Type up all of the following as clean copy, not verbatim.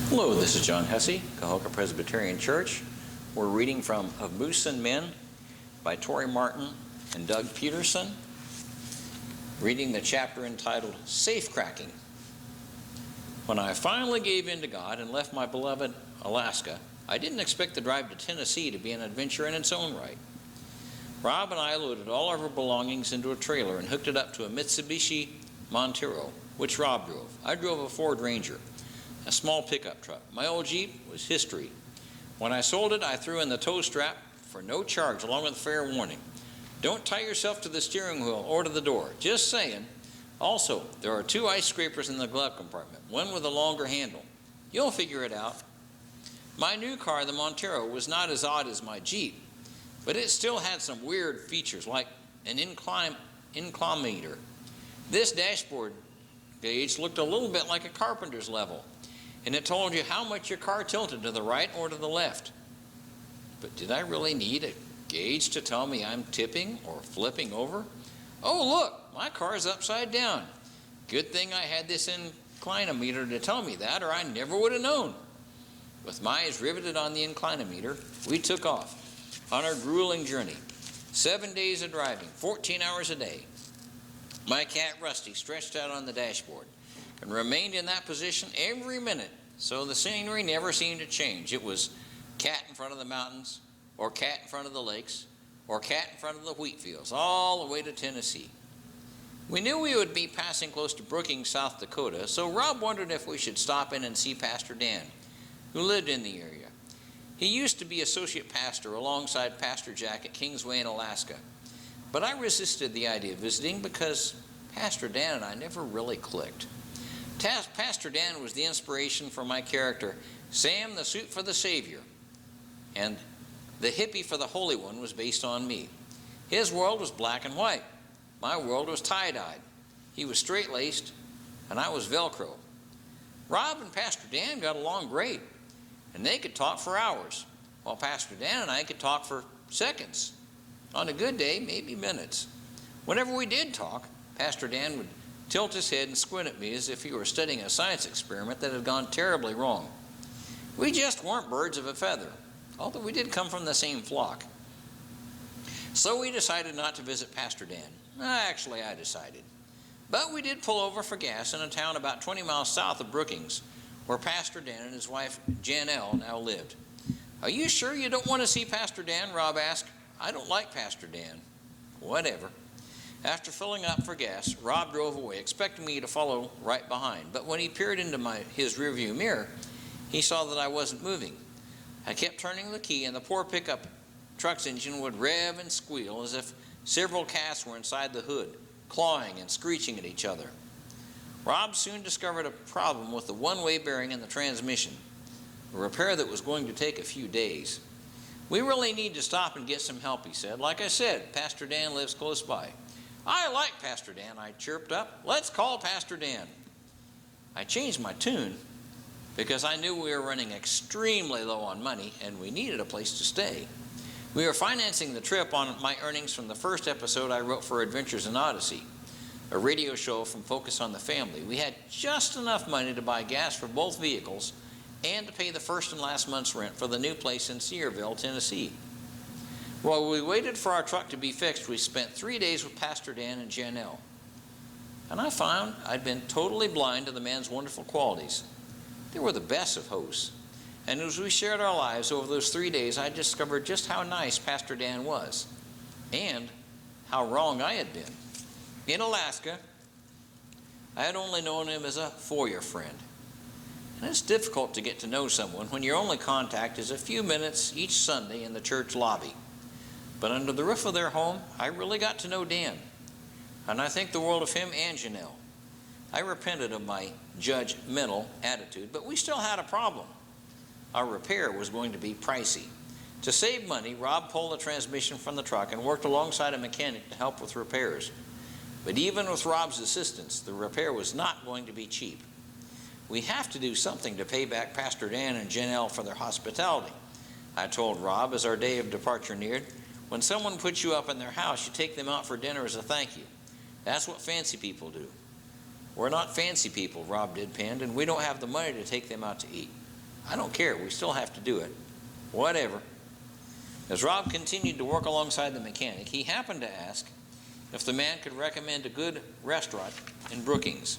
Hello, this is John Hesse, Cahokia Presbyterian Church. We're reading from Of Moose and Men by Tori Martin and Doug Peterson. Reading the chapter entitled Safecracking. When I finally gave in to God and left my beloved Alaska, I didn't expect the drive to Tennessee to be an adventure in its own right. Rob and I loaded all of our belongings into a trailer and hooked it up to a Mitsubishi Montero, which Rob drove. I drove a Ford Ranger, a small pickup truck. My old Jeep was history. When I sold it, I threw in the tow strap for no charge, along with a fair warning. Don't tie yourself to the steering wheel or to the door. Just saying. Also, there are 2 ice scrapers in the glove compartment, one with a longer handle. You'll figure it out. My new car, the Montero, was not as odd as my Jeep, but it still had some weird features, like an inclinometer. This dashboard gauge looked a little bit like a carpenter's level, and it told you how much your car tilted to the right or to the left. But did I really need a gauge to tell me I'm tipping or flipping over? Oh, look, my car's upside down. Good thing I had this inclinometer to tell me that, or I never would have known. With my eyes riveted on the inclinometer, we took off on our grueling journey. 7 days of driving, 14 hours a day. My cat Rusty stretched out on the dashboard and remained in that position every minute, so the scenery never seemed to change. It was cat in front of the mountains, or cat in front of the lakes, or cat in front of the wheat fields, all the way to Tennessee. We knew we would be passing close to Brookings, South Dakota, so Rob wondered if we should stop in and see Pastor Dan, who lived in the area. He used to be associate pastor alongside Pastor Jack at Kingsway in Alaska, but I resisted the idea of visiting because Pastor Dan and I never really clicked. Pastor Dan was the inspiration for my character, Sam the Suit for the Savior, and the hippie for the Holy One was based on me. His world was black and white. My world was tie-dyed. He was straight-laced, and I was Velcro. Rob and Pastor Dan got along great, and they could talk for hours, while Pastor Dan and I could talk for seconds. On a good day, maybe minutes. Whenever we did talk, Pastor Dan would tilt his head and squint at me as if he were studying a science experiment that had gone terribly wrong. We just weren't birds of a feather, although we did come from the same flock. So we decided not to visit Pastor Dan. Actually, I decided. But we did pull over for gas in a town about 20 miles south of Brookings, where Pastor Dan and his wife Janelle now lived. Are you sure you don't want to see Pastor Dan? Rob asked. I don't like Pastor Dan. Whatever. After filling up for gas, Rob drove away, expecting me to follow right behind. But when he peered into his rearview mirror, he saw that I wasn't moving. I kept turning the key, and the poor pickup truck's engine would rev and squeal as if several cats were inside the hood, clawing and screeching at each other. Rob soon discovered a problem with the one-way bearing in the transmission, a repair that was going to take a few days. We really need to stop and get some help, he said. Like I said, Pastor Dan lives close by. I like Pastor Dan, I chirped up. Let's call Pastor Dan. I changed my tune because I knew we were running extremely low on money and we needed a place to stay. We were financing the trip on my earnings from the first episode I wrote for Adventures in Odyssey, a radio show from Focus on the Family. We had just enough money to buy gas for both vehicles and to pay the first and last month's rent for the new place in Searville, Tennessee. While we waited for our truck to be fixed, we spent 3 days with Pastor Dan and Janelle. And I found I'd been totally blind to the man's wonderful qualities. They were the best of hosts. And as we shared our lives over those 3 days, I discovered just how nice Pastor Dan was and how wrong I had been. In Alaska, I had only known him as a foyer friend. And it's difficult to get to know someone when your only contact is a few minutes each Sunday in the church lobby. But under the roof of their home, I really got to know Dan. And I think the world of him and Janelle. I repented of my judgmental attitude, but we still had a problem. Our repair was going to be pricey. To save money, Rob pulled the transmission from the truck and worked alongside a mechanic to help with repairs. But even with Rob's assistance, the repair was not going to be cheap. We have to do something to pay back Pastor Dan and Janelle for their hospitality, I told Rob as our day of departure neared. When someone puts you up in their house, you take them out for dinner as a thank you. That's what fancy people do. We're not fancy people, Rob deadpanned, and we don't have the money to take them out to eat. I don't care. We still have to do it. Whatever. As Rob continued to work alongside the mechanic, he happened to ask if the man could recommend a good restaurant in Brookings.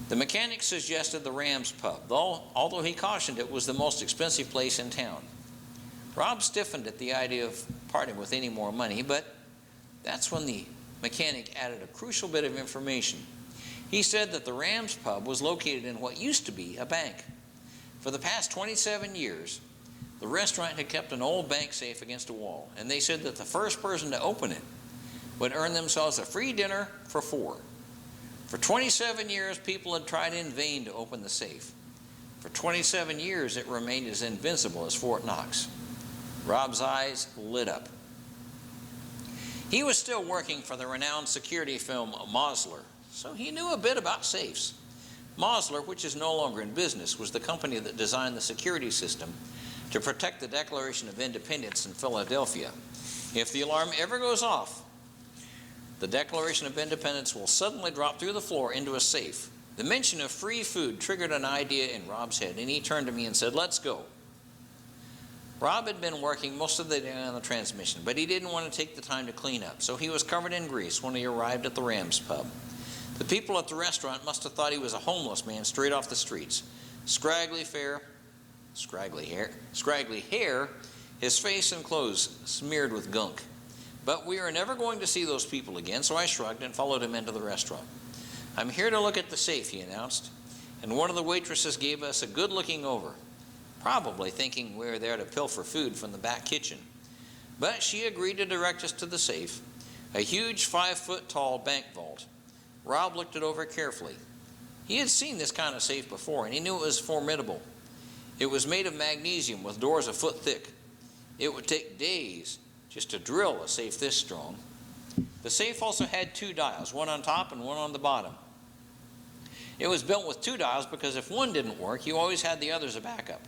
The mechanic suggested the Rams Pub, although he cautioned it was the most expensive place in town. Rob stiffened at the idea of parting with any more money, but that's when the mechanic added a crucial bit of information. He said that the Rams Pub was located in what used to be a bank. For the past 27 years, the restaurant had kept an old bank safe against a wall, and they said that the first person to open it would earn themselves a free dinner for 4. For 27 years, people had tried in vain to open the safe. For 27 years, it remained as invincible as Fort Knox. Rob's eyes lit up. He was still working for the renowned security firm Mosler, so he knew a bit about safes. Mosler, which is no longer in business, was the company that designed the security system to protect the Declaration of Independence in Philadelphia. If the alarm ever goes off, the Declaration of Independence will suddenly drop through the floor into a safe. The mention of free food triggered an idea in Rob's head, and he turned to me and said, "Let's go." Rob had been working most of the day on the transmission, but he didn't want to take the time to clean up, so he was covered in grease when he arrived at the Rams Pub. The people at the restaurant must have thought he was a homeless man straight off the streets. Scraggly hair, his face and clothes smeared with gunk. But we are never going to see those people again, so I shrugged and followed him into the restaurant. "I'm here to look at the safe," he announced, and one of the waitresses gave us a good looking over, probably thinking we were there to pilfer food from the back kitchen. But she agreed to direct us to the safe, a huge 5-foot-tall bank vault. Rob looked it over carefully. He had seen this kind of safe before, and he knew it was formidable. It was made of magnesium with doors a foot thick. It would take days just to drill a safe this strong. The safe also had 2 dials, one on top and one on the bottom. It was built with 2 dials because if one didn't work, you always had the other as a backup.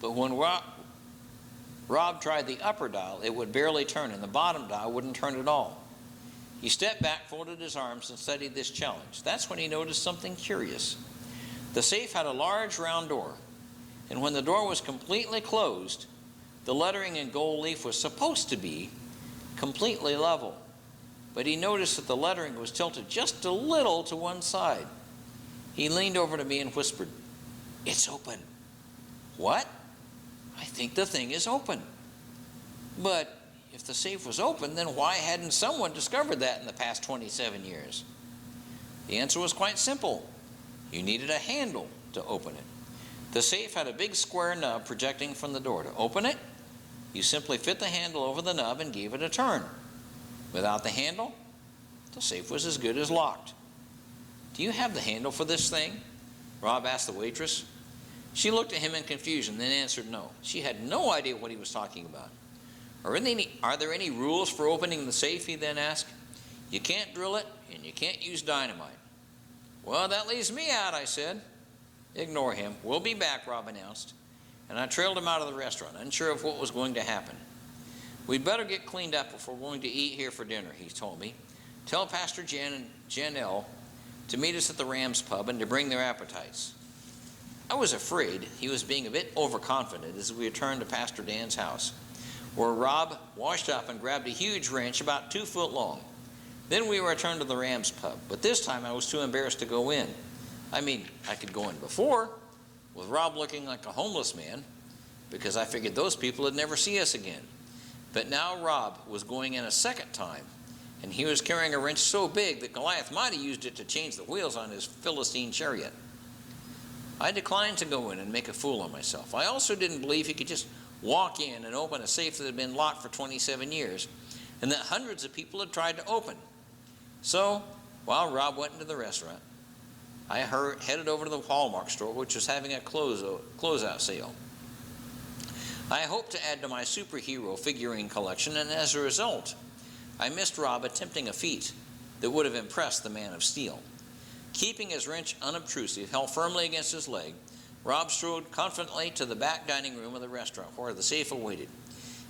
But when Rob tried the upper dial, it would barely turn, and the bottom dial wouldn't turn at all. He stepped back, folded his arms, and studied this challenge. That's when he noticed something curious. The safe had a large round door, and when the door was completely closed, the lettering in gold leaf was supposed to be completely level. But he noticed that the lettering was tilted just a little to one side. He leaned over to me and whispered, "It's open." "What?" "I think the thing is open." "But if the safe was open, then why hadn't someone discovered that in the past 27 years? The answer was quite simple. You needed a handle to open it. The safe had a big square nub projecting from the door. To open it, you simply fit the handle over the nub and gave it a turn. Without the handle, the safe was as good as locked. "Do you have the handle for this thing?" Rob asked the waitress. She looked at him in confusion, then answered no. She had no idea what he was talking about. Are there any rules for opening the safe?" he then asked. "You can't drill it, and you can't use dynamite." "Well, that leaves me out," I said. "Ignore him. We'll be back," Rob announced, and I trailed him out of the restaurant, unsure of what was going to happen. "We'd better get cleaned up if we're going to eat here for dinner," he told me. "Tell Pastor Jan and Janelle to meet us at the Rams Pub and to bring their appetites." I was afraid he was being a bit overconfident as we returned to Pastor Dan's house, where Rob washed up and grabbed a huge wrench about 2 foot long. Then we returned to the Rams Pub, but this time I was too embarrassed to go in. I mean, I could go in before, with Rob looking like a homeless man, because I figured those people would never see us again. But now Rob was going in a second time, and he was carrying a wrench so big that Goliath might have used it to change the wheels on his Philistine chariot. I declined to go in and make a fool of myself. I also didn't believe he could just walk in and open a safe that had been locked for 27 years and that hundreds of people had tried to open. So, while Rob went into the restaurant, I headed over to the Hallmark store, which was having a closeout sale. I hoped to add to my superhero figurine collection, and as a result, I missed Rob attempting a feat that would have impressed the Man of Steel. Keeping his wrench unobtrusive, held firmly against his leg, Rob strode confidently to the back dining room of the restaurant where the safe awaited.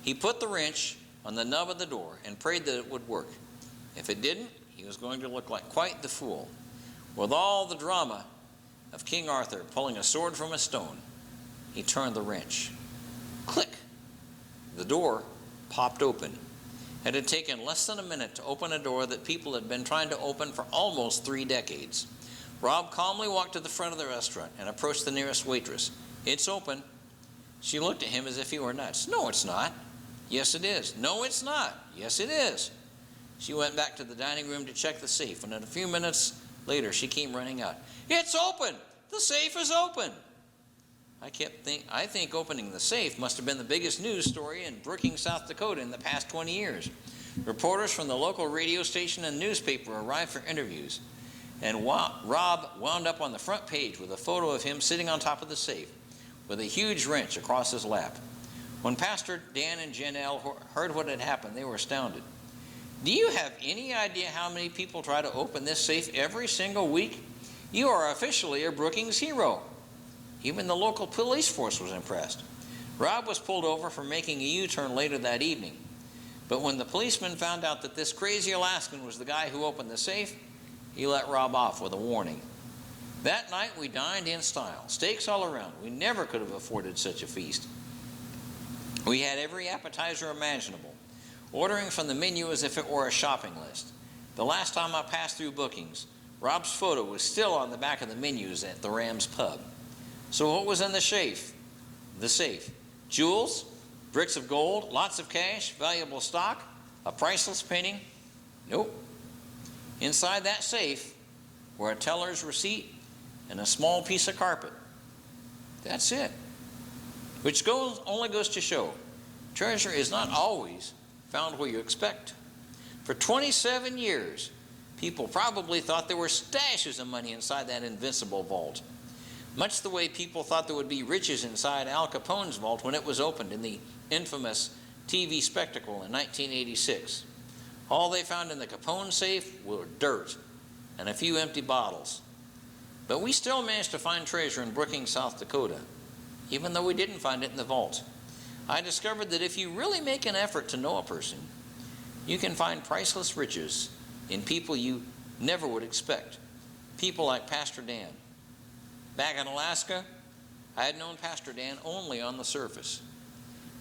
He put the wrench on the nub of the door and prayed that it would work. If it didn't, he was going to look like quite the fool, with all the drama of King Arthur pulling a sword from a stone. He turned the wrench. Click! The door popped open. It had taken less than a minute to open a door that people had been trying to open for almost 3 decades. Rob calmly walked to the front of the restaurant and approached the nearest waitress. "It's open." She looked at him as if he were nuts. "No, it's not." "Yes, it is." "No, it's not." "Yes, it is." She went back to the dining room to check the safe, and a few minutes later she came running out. "It's open! The safe is open!" I think opening the safe must have been the biggest news story in Brookings, South Dakota in the past 20 years. Reporters from the local radio station and newspaper arrived for interviews, and Rob wound up on the front page with a photo of him sitting on top of the safe with a huge wrench across his lap. When Pastor Dan and Janelle heard what had happened, they were astounded. "Do you have any idea how many people try to open this safe every single week? You are officially a Brookings hero." Even the local police force was impressed. Rob was pulled over for making a U-turn later that evening. But when the policeman found out that this crazy Alaskan was the guy who opened the safe, he let Rob off with a warning. That night we dined in style, steaks all around. We never could have afforded such a feast. We had every appetizer imaginable, ordering from the menu as if it were a shopping list. The last time I passed through Brookings, Rob's photo was still on the back of the menus at the Rams Pub. So what was in the safe? The safe. Jewels, bricks of gold, lots of cash, valuable stock, a priceless painting? Nope. Inside that safe were a teller's receipt and a small piece of carpet. That's it. Which only goes to show, treasure is not always found where you expect. For 27 years, people probably thought there were stashes of money inside that invincible vault. Much the way people thought there would be riches inside Al Capone's vault when it was opened in the infamous TV spectacle in 1986. All they found in the Capone safe were dirt and a few empty bottles. But we still managed to find treasure in Brookings, South Dakota, even though we didn't find it in the vault. I discovered that if you really make an effort to know a person, you can find priceless riches in people you never would expect. People like Pastor Dan. Back in Alaska, I had known Pastor Dan only on the surface.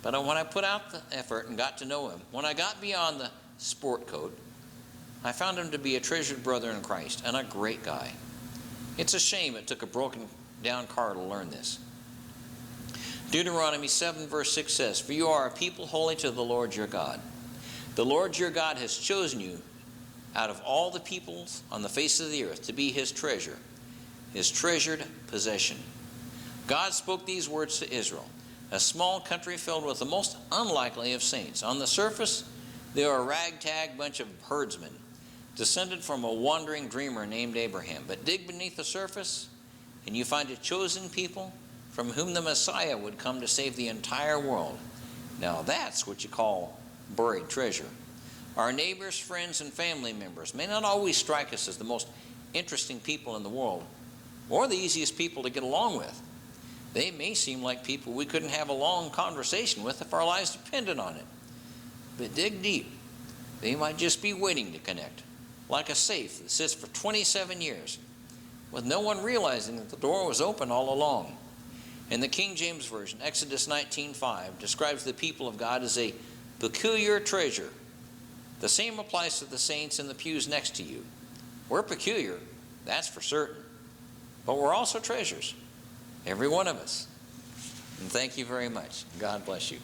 But when I put out the effort and got to know him, when I got beyond the sport coat, I found him to be a treasured brother in Christ and a great guy. It's a shame it took a broken down car to learn this. Deuteronomy 7 verse 6 says, "For you are a people holy to the Lord your God. The Lord your God has chosen you out of all the peoples on the face of the earth to be his treasure, his treasured possession." God spoke these words to Israel, a small country filled with the most unlikely of saints. On the surface, they are a ragtag bunch of herdsmen, descended from a wandering dreamer named Abraham. But dig beneath the surface, and you find a chosen people from whom the Messiah would come to save the entire world. Now that's what you call buried treasure. Our neighbors, friends, and family members may not always strike us as the most interesting people in the world, or the easiest people to get along with. They may seem like people we couldn't have a long conversation with if our lives depended on it. But dig deep, they might just be waiting to connect, like a safe that sits for 27 years, with no one realizing that the door was open all along. In the King James Version, Exodus 19:5 describes the people of God as a peculiar treasure. The same applies to the saints in the pews next to you. We're peculiar, that's for certain. But we're also treasures, every one of us. And thank you very much. God bless you.